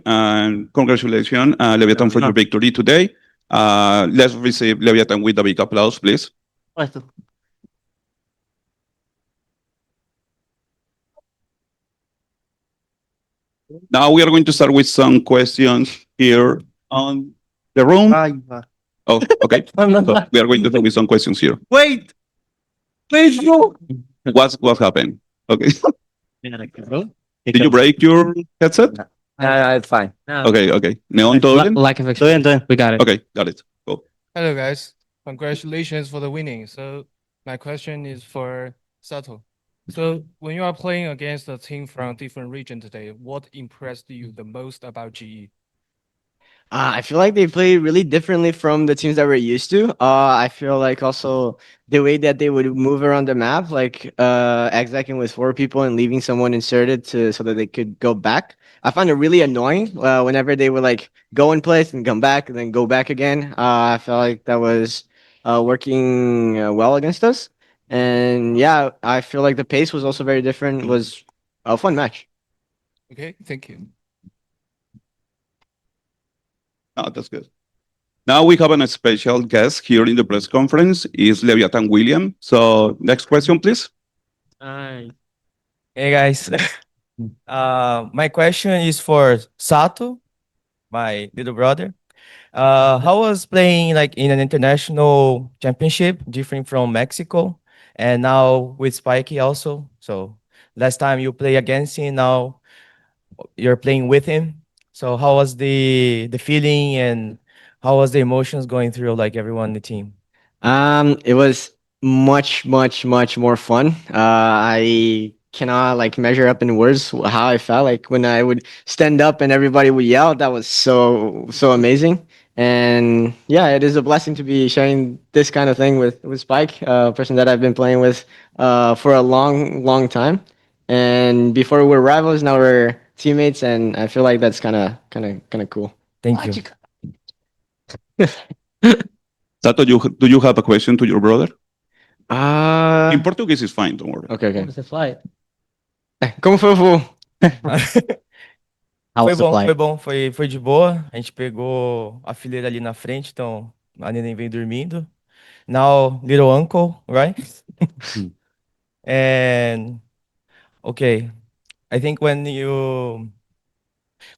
And congratulations, Leviatán, for your victory today. Let's receive Leviatán with a big applause, please. Now we are going to start with some questions here on the room. Oh, okay. So we are going to start with some questions here. Wait, bro. What happened? Okay. Did you break your headset? No, it's fine. Okay. Neon, todo bien? Lack of experience. We got it. Okay, got it. Go. Hello, guys. Congratulations for the winning. So my question is for Sato. So when you are playing against a team from different region today, what impressed you the most about GE? I feel like they play really differently from the teams that we're used to. I feel like also the way that they would move around the map, like execing with 4 people and leaving someone inserted so that they could go back. I found it really annoying whenever they would like go in place and come back and then go back again. I felt like that was working well against us. And yeah, I feel like the pace was also very different. It was a fun match. Okay, thank you. Oh, that's good. Now we have a special guest here in the press conference, is Leviatán William. So next question, please. Hey guys. My question is for Sato, my little brother. How was playing like in an international championship, different from Mexico, and now with Spikey also? So last time you play against him, now you're playing with him. So how was the feeling and how was the emotions going through like everyone in the team? It was much more fun. I cannot like measure up in words how I felt like when I would stand up and everybody would yell. That was so amazing. And yeah, it is a blessing to be sharing this kind of thing with Spike, a person that I've been playing with for a long time. And before we were rivals, now we're teammates, and I feel like that's kind of cool. Thank you. Sato, do you have a question to your brother? In Uh, Portuguese is fine, don't worry. okay. How was the flight? Como foi o voo? How was the Foi flight? bom, foi de boa. A gente pegou a fileira ali na frente, então a neném veio dormindo. Now, little uncle, right? And okay, I think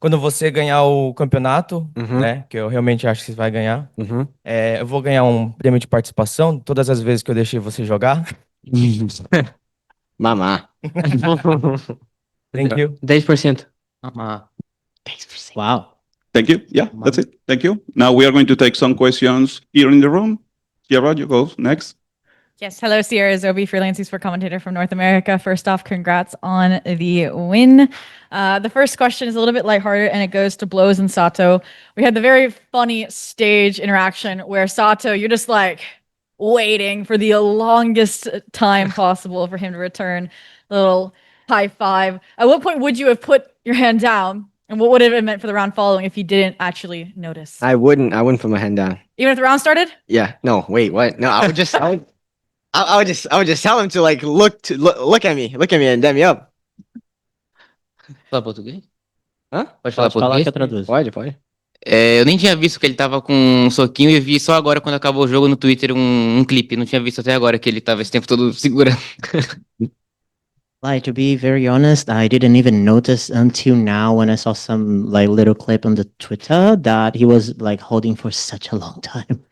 quando você ganhar o campeonato, né, que eu realmente acho que você vai ganhar, eu vou ganhar um prêmio de participação todas as vezes que eu deixei você jogar. Mamá. Thank you. 10%. 10%. Wow. Thank you. Yeah, that's it. Thank you. Now we are going to take some questions here in the room. Sierra, you go next. Yes, hello, Sierra Zobi, freelance esports commentator from North America. First off, congrats on the win. The first question is a little bit lighthearted, and it goes to Blows and Sato. We had the very funny stage interaction where Sato, you're just like waiting for the longest time possible for him to return. Little high five. At what point would you have put your hand down? And what would it have meant for the round following if you didn't actually notice? I wouldn't put my hand down. Even if the round started? Yeah. No. Wait. What? No. I would just tell him to like look at me and dam me up. Fala português? Hã? Pode falar português que eu traduzo. Pode. Eu nem tinha visto que ele tava com um soquinho e vi só agora, quando acabou o jogo, no Twitter, um clipe. Não tinha visto até agora que ele tava esse tempo todo segurando. Like, to be very honest, I didn't even notice until now when I saw some like little clip on the Twitter that he was like holding for such a long time.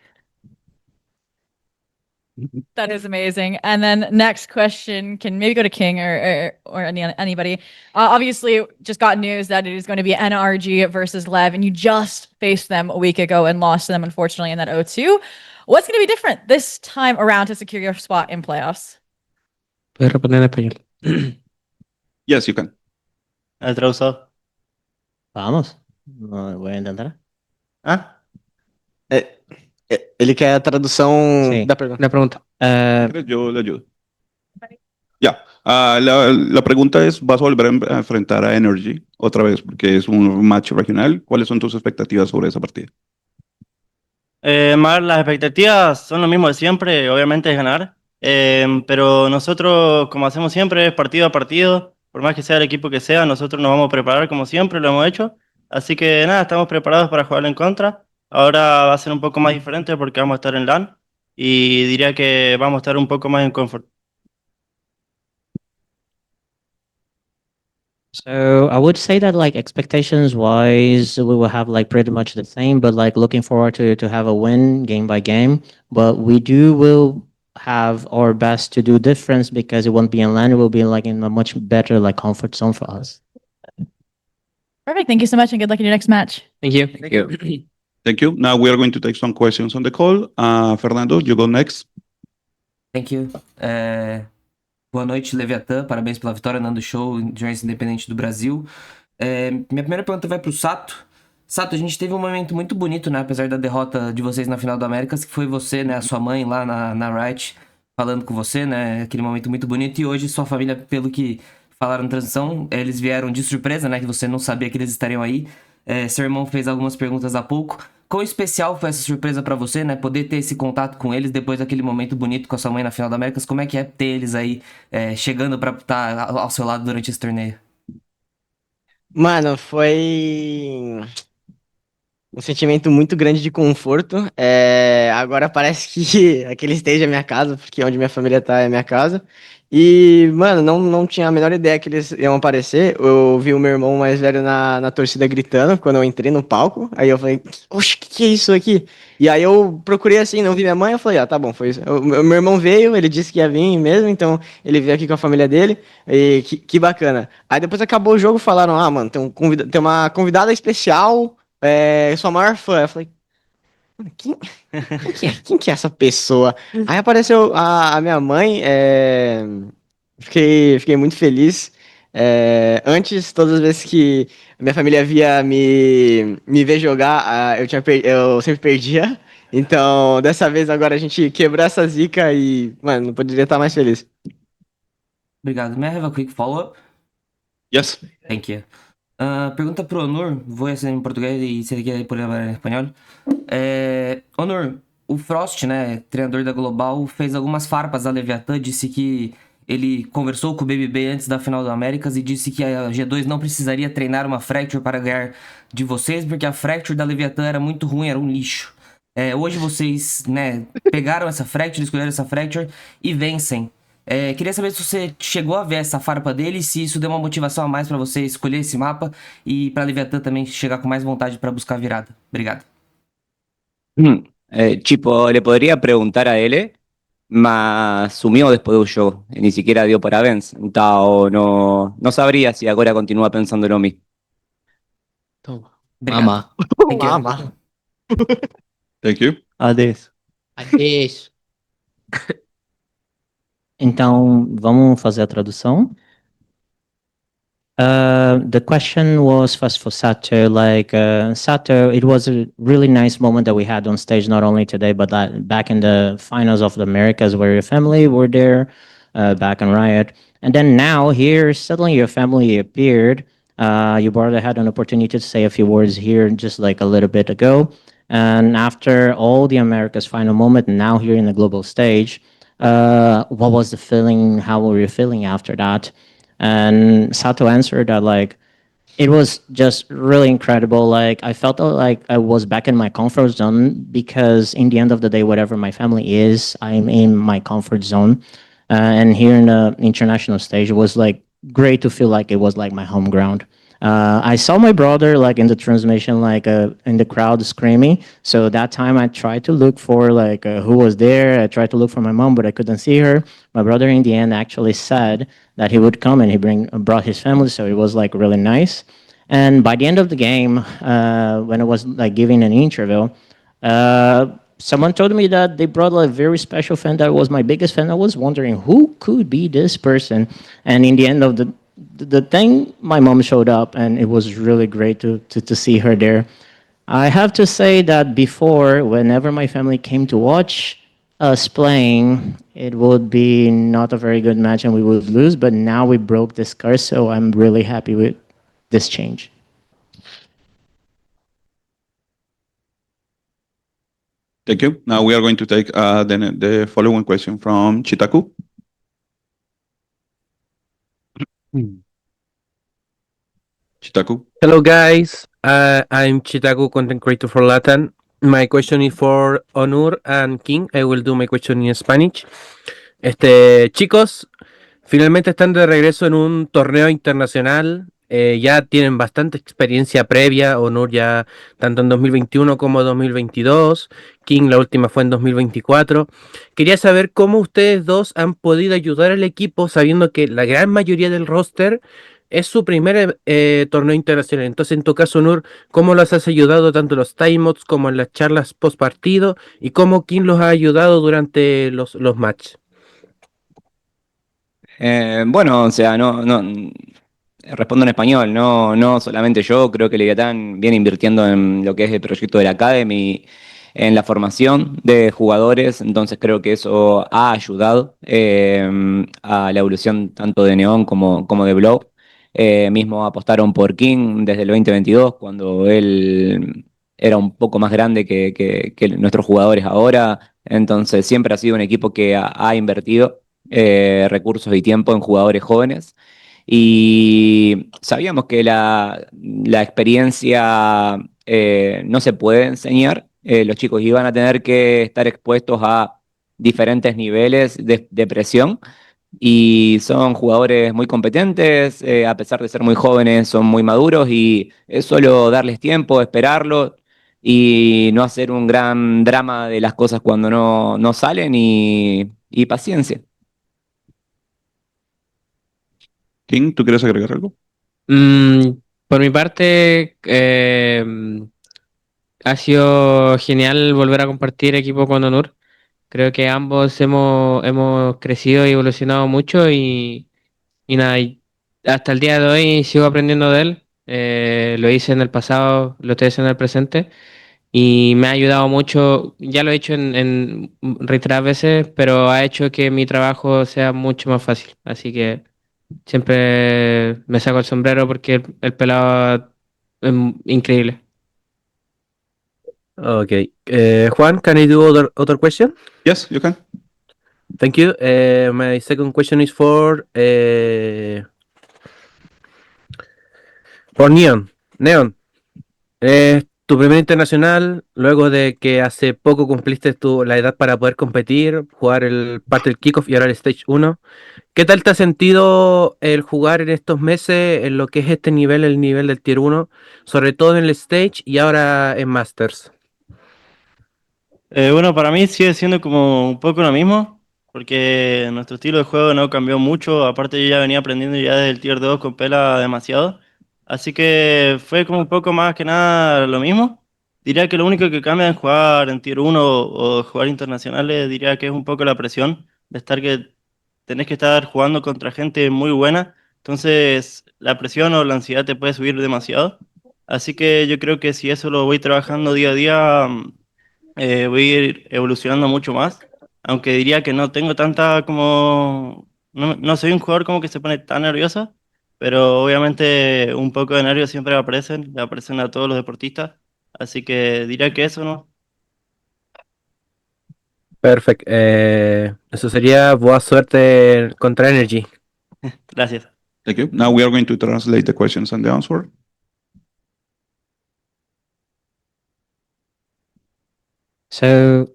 That is amazing. And then next question can maybe go to King or anybody. Obviously, just got news that it is going to be NRG versus LEV, and you just faced them a week ago and lost to them, unfortunately, in that 0-2. What's going to be different this time around to secure your spot in playoffs? ¿Puedes responder en español? Yes, you can. ¿El traductor? Vamos. Voy a intentar. Ele quer a tradução Sim. da pergunta. La pregunta. Yo le ayudo. Ya. La pregunta es, ¿vas a volver a enfrentar a Energy otra vez? Porque es un match regional. ¿Cuáles son tus expectativas sobre esa partida? Mar, las expectativas son lo mismo de siempre, obviamente es ganar. Pero nosotros, como hacemos siempre, es partido a partido. Por más que sea el equipo que sea, nosotros nos vamos a preparar como siempre, lo hemos hecho. Así que nada, estamos preparados para jugar en contra. Ahora va a ser un poco más diferente porque vamos a estar en LAN y diría que vamos a estar un poco más en comfort. So I would say that like expectations wise, we will have like pretty much the same, but like looking forward to have a win game by game. But we will have our best to do difference because it won't be in land, it will be like in a much better like comfort zone for us. Perfect. Thank you so much and good luck in your next match. Thank you. Thank you. Now we are going to take some questions on the call. Fernando, you go next. Thank you. Boa noite, Leviatán. Parabéns pela vitória, Nando Show, Jornalista Independente do Brasil. Minha primeira pergunta vai para o Sato. Sato, a gente teve um momento muito bonito, né? Apesar da derrota de vocês na final do Américas, que foi você, né? A sua mãe lá na Riot falando com você, né? Aquele momento muito bonito. E hoje sua família, pelo que falaram na transmissão, eles vieram de surpresa, né? Que você não sabia que eles estariam aí. Seu irmão fez algumas perguntas há pouco. Quão especial foi essa surpresa pra você, né? Poder ter esse contato com eles depois daquele momento bonito com a sua mãe na final da Américas. Como é que é ter eles aí chegando pra estar ao seu lado durante esse torneio? Mano, foi um sentimento muito grande de conforto. Agora parece que aquele stage é minha casa, porque onde minha família tá é minha casa. E, mano, não tinha a menor ideia que eles iam aparecer. Eu vi o meu irmão mais velho na torcida gritando quando eu entrei no palco. Aí eu falei, oxe, que é isso aqui? E aí eu procurei assim, não vi minha mãe. Eu falei, tá bom, foi isso. Meu irmão veio, ele disse que ia vir mesmo, então ele veio aqui com a família dele. E que bacana. Aí depois acabou o jogo, falaram, mano, tem uma convidada especial. Sua maior fã. Eu falei, mano, quem que é essa pessoa? Aí apareceu a minha mãe, fiquei muito feliz. Antes, todas as vezes que minha família via me ver jogar, eu sempre perdia. Então, dessa vez agora a gente quebrou essa zica e, mano, não poderia estar mais feliz. Obrigado. May I have a quick follow-up? Yes. Thank you. Pergunta pro Onur, vou ser em português e se ele quer poder falar em espanhol. Onur, o FrosT, né, treinador da Global, fez algumas farpas da Leviatán, disse que ele conversou com o BBB antes da final do Américas e disse que a G2 não precisaria treinar uma Fracture para ganhar de vocês, porque a Fracture da Leviatán era muito ruim, era um lixo. Hoje vocês, né, pegaram essa Fracture, escolheram essa Fracture e vencem. Queria saber se você chegou a ver essa farpa dele, se isso deu uma motivação a mais pra você escolher esse mapa e pra Leviatán também chegar com mais vontade pra buscar a virada. Obrigado. Tipo, le podría preguntar a él, mas sumió después del jogo, ni siquiera dio parabéns, então no sabría si agora continúa pensando lo mismo. Toma. Obrigado. Mama. Thank you. Mama. Thank you. Adeus. Então, vamos fazer a tradução. The question was first for Sato, Sato, it was a really nice moment that we had on stage, not only today, but back in the finals of the Americas where your family were there, back in Riot. And then now here, suddenly your family appeared. Your brother had an opportunity to say a few words here just like a little bit ago. And after all the Americas final moment, now here in the global stage, what was the feeling? How were you feeling after that? And Sato answered that it was just really incredible. I felt like I was back in my comfort zone because in the end of the day, whatever my family is, I'm in my comfort zone. And here in the international stage, it was great to feel like it was like my home ground. I saw my brother in the transmission, in the crowd screaming. So that time I tried to look for who was there. I tried to look for my mom, but I couldn't see her. My brother in the end actually said that he would come and he brought his family. So it was really nice. And by the end of the game, when I was giving an interview, someone told me that they brought a very special fan that was my biggest fan. I was wondering who could be this person. And in the end of the thing, my mom showed up, and it was really great to see her there. I have to say that before, whenever my family came to watch us playing, it would be not a very good match and we would lose, but now we broke this curse, so I'm really happy with this change. Thank you. Now we are going to take the following question from Chitaku. Chitaku. Hello guys, I'm Chitaku, content creator for Latin. My question is for Onur and King. I will do my question in Spanish. Chicos, finalmente están de regreso en un torneo internacional. Ya tienen bastante experiencia previa. Onur ya tanto en 2021 como 2022. King la última fue en 2024. Quería saber cómo ustedes dos han podido ayudar al equipo sabiendo que la gran mayoría del roster es su primer torneo internacional. Entonces, en tu caso, Onur, ¿cómo los has ayudado tanto en los timeouts como en las charlas post partido? ¿Y cómo King los ha ayudado durante los matches? Bueno, o sea, respondo en español, no solamente yo, creo que Leviatán viene invirtiendo en lo que es el proyecto de la Academy, en la formación de jugadores, entonces creo que eso ha ayudado a la evolución tanto de Neon como de Blow. Mismo apostaron por King desde el 2022, cuando él era un poco más grande que nuestros jugadores ahora, entonces siempre ha sido un equipo que ha invertido recursos y tiempo en jugadores jóvenes. Y sabíamos que la experiencia no se puede enseñar. Los chicos iban a tener que estar expuestos a diferentes niveles de presión y son jugadores muy competentes, a pesar de ser muy jóvenes, son muy maduros y es solo darles tiempo, esperarlo y no hacer un gran drama de las cosas cuando no salen y paciencia. King, ¿tú quieres agregar algo? Por mi parte, ha sido genial volver a compartir equipo con Onur. Creo que ambos hemos crecido y evolucionado mucho y nada, y hasta el día de hoy sigo aprendiendo de él. Lo hice en el pasado, lo estoy haciendo en el presente y me ha ayudado mucho. Ya lo he hecho en reiteradas veces, pero ha hecho que mi trabajo sea mucho más fácil. Así que siempre me saco el sombrero porque el pelado es increíble. Okay. Juan, can I do other question? Yes, you can. Thank you. My second question is for Neon. Neon, tu primer internacional, luego de que hace poco cumpliste la edad para poder competir, jugar parte del kickoff y ahora el Stage 1. ¿Qué tal te has sentido el jugar en estos meses en lo que es este nivel, el nivel del Tier 1, sobre todo en el Stage y ahora en Masters? Bueno, para mí sigue siendo como un poco lo mismo, porque nuestro estilo de juego no cambió mucho, aparte yo ya venía aprendiendo ya desde el Tier 2 con Pela demasiado, así que fue como un poco más que nada lo mismo. Diría que lo único que cambia en jugar en Tier 1 o jugar internacionales, diría que es un poco la presión de estar que tenés que estar jugando contra gente muy buena, entonces la presión o la ansiedad te puede subir demasiado, así que yo creo que si eso lo voy trabajando día a día voy a ir evolucionando mucho más, aunque diría que no tengo tanta como, no soy un jugador como que se pone tan nervioso, pero obviamente un poco de nervios siempre le aparecen a todos los deportistas, así que diría que eso, ¿no? Perfecto. Eso sería buena suerte contra Energy. Gracias. Thank you. Now we are going to translate the questions and the answer. So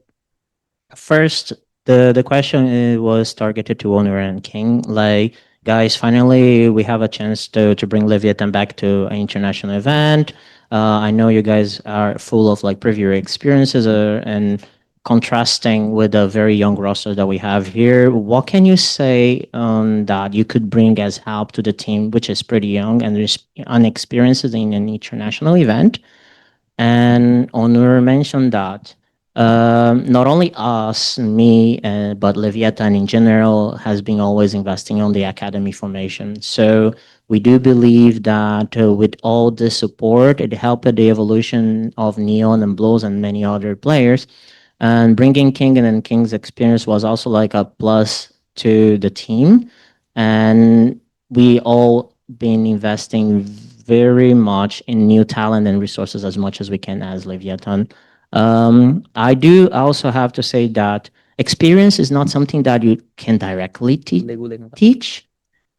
first, the question was targeted to Onur and King. Like, guys, finally we have a chance to bring Leviatán back to an international event. I know you guys are full of like previous experiences and contrasting with the very young roster that we have here. What can you say that you could bring as help to the team, which is pretty young and there's unexperienced in an international event? And Onur mentioned that not only us, me, but Leviatán in general has been always investing on the academy formation. So we do believe that with all the support, it helped the evolution of Neon and Blows and many other players. And bringing King and King's experience was also like a plus to the team. And we all been investing very much in new talent and resources as much as we can as Leviatán. I do also have to say that experience is not something that you can directly teach,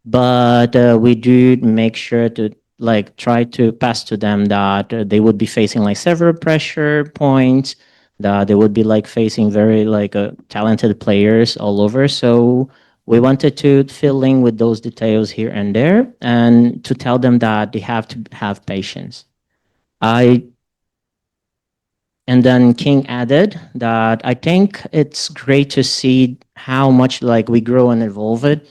but we do make sure to like try to pass to them that they would be facing like several pressure points, that they would be like facing very like talented players all over. So we wanted to fill in with those details here and there, and to tell them that they have to have patience. And then King added that I think it's great to see how much like we grow and evolve it.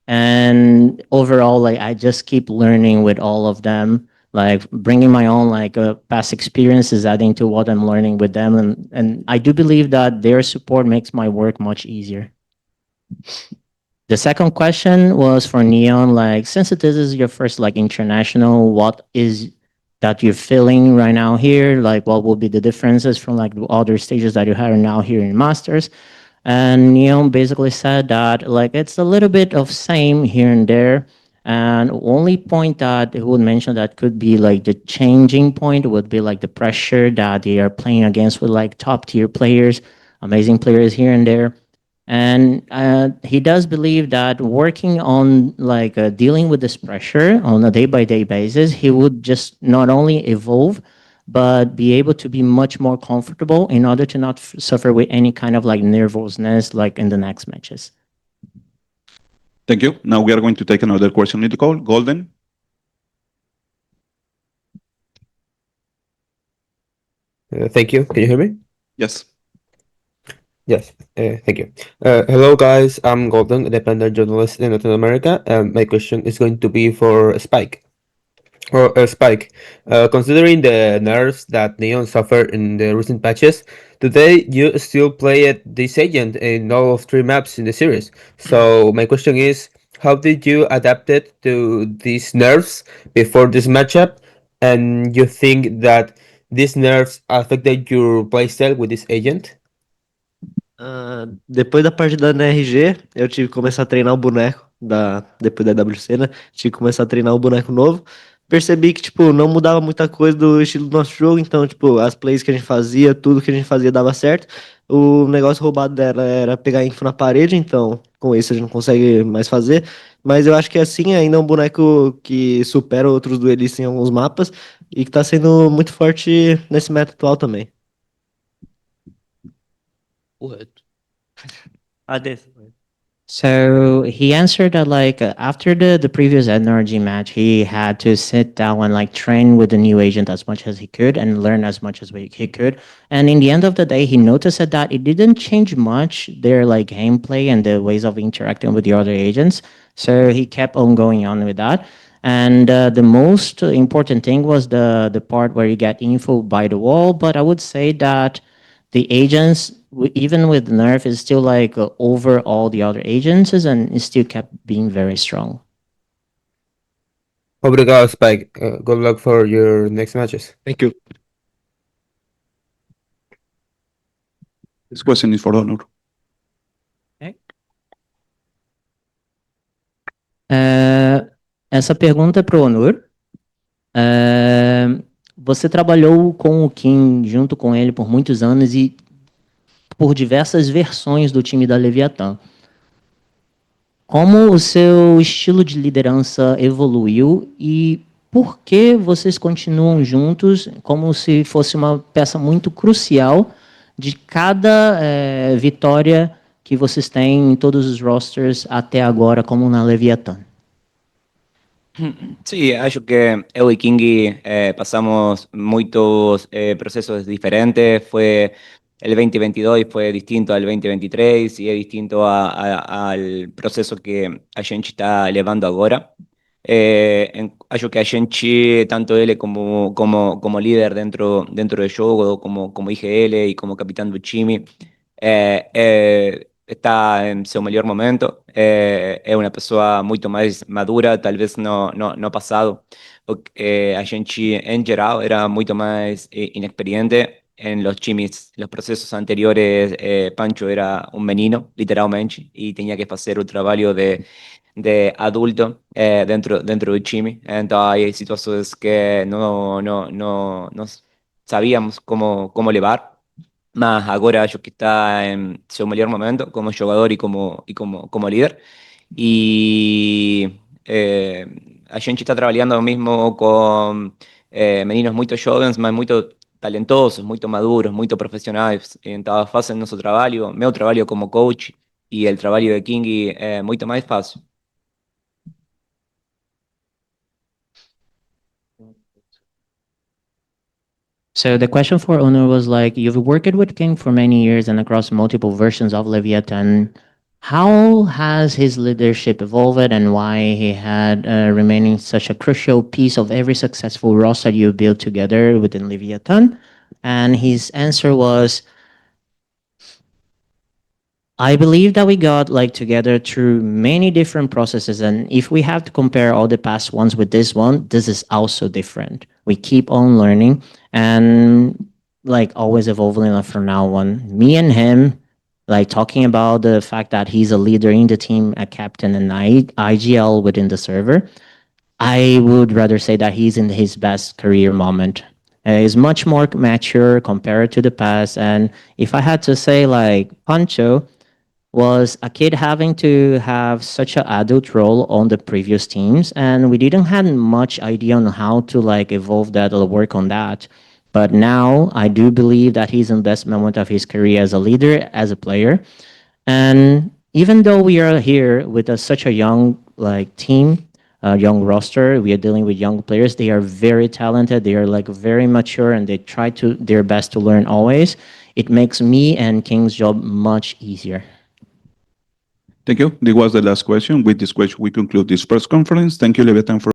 And overall, like I just keep learning with all of them, like bringing my own like past experiences, adding to what I'm learning with them. And I do believe that their support makes my work much easier. The second question was for Neon, like since this is your first like international, what is that you're feeling right now here? Like what will be the differences from like the other stages that you have now here in Masters? And Neon basically said that like it's a little bit of same here and there. And only point that he would mention that could be like the changing point would be like the pressure that they are playing against with like top tier players, amazing players here and there. And he does believe that working on like dealing with this pressure on a day-by-day basis, he would just not only evolve, but be able to be much more comfortable in order to not suffer with any kind of like nervousness like in the next matches. Thank you. Now we are going to take another question in the call. Golden. Thank you. Can you hear me? Yes. Yes, thank you. Hello, guys. I'm Golden, independent journalist in Latin America. My question is going to be for Spike. Spike, considering the nerfs that Neon suffered in the recent patches, today you still play at this agent in all of 3 maps in the series. So my question is, how did you adapt it to these nerfs before this matchup? And you think that these nerfs affected your playstyle with this agent? Depois da partida da NRG, eu tive que começar a treinar o boneco, depois da WC, né? Tive que começar a treinar o boneco novo. Percebi que, tipo, não mudava muita coisa do estilo do nosso jogo, então, tipo, as plays que a gente fazia, tudo que a gente fazia dava certo. O negócio roubado dela era pegar info na parede, então, com isso a gente não consegue mais fazer. Mas eu acho que assim, ainda é um boneco que supera outros duelistas em alguns mapas e que tá sendo muito forte nesse meta atual também. So he answered that like after the previous energy match, he had to sit down and like train with the new agent as much as he could and learn as much as he could. And in the end of the day, he noticed that it didn't change much their like gameplay and the ways of interacting with the other agents. So he kept on going on with that. And the most important thing was the part where you get info by the wall. But I would say that the agents, even with nerf, is still like over all the other agents and it still kept being very strong. Obrigado, Spike. Good luck for your next matches. Thank you. This question is for Onur. Essa pergunta é para o Onur. Você trabalhou com o Kim junto com ele por muitos anos e por diversas versões do time da Leviatán. Como o seu estilo de liderança evoluiu e por que vocês continuam juntos como se fosse uma peça muito crucial de cada vitória que vocês têm em todos os rosters até agora, como na Leviatán? Sí, acho que eu y Kingi pasamos muchos procesos diferentes. El 2022 fue distinto al 2023 y es distinto al proceso que a gente está levando agora. Acho que a gente, tanto ele como líder dentro do jogo, como IGL y como capitán do time, está en su mejor momento. Es una persona mucho más madura, tal vez no pasado. A gente, en geral, era mucho más inexperiente. En los times, los procesos anteriores, Pancho era un menino, literalmente, y tenía que hacer un trabajo de adulto dentro del time. Entonces hay situaciones que no sabíamos cómo llevar. Mas agora acho que está en su mejor momento como jugador y como líder. Y a gente está trabalhando mesmo com meninos muito jovens, mas muito talentosos, muito maduros, muito profissionais. Então, fazem nosso trabalho, meu trabalho como coach e o trabalho de King é muito mais fácil. So the question for Onur was like, you've worked with King for many years and across multiple versions of Leviatán. How has his leadership evolved and why he had remaining such a crucial piece of every successful roster you built together within Leviatán? And his answer was, I believe that we got like together through many different processes, and if we have to compare all the past ones with this one, this is also different. We keep on learning and like always evolving from now on. Me and him, like talking about the fact that he's a leader in the team, a captain, and IGL within the server. I would rather say that he's in his best career moment. He's much more mature compared to the past, and if I had to say, like Pancho was a kid having to have such an adult role on the previous teams, and we didn't have much idea on how to like evolve that or work on that. But now I do believe that he's in the best moment of his career as a leader, as a player. And even though we are here with such a young like team, young roster, we are dealing with young players. They are very talented. They are like very mature, and they try to their best to learn always. It makes me and King's job much easier. Thank you. This was the last question. With this question, we conclude this press conference. Thank you, Leviatán, for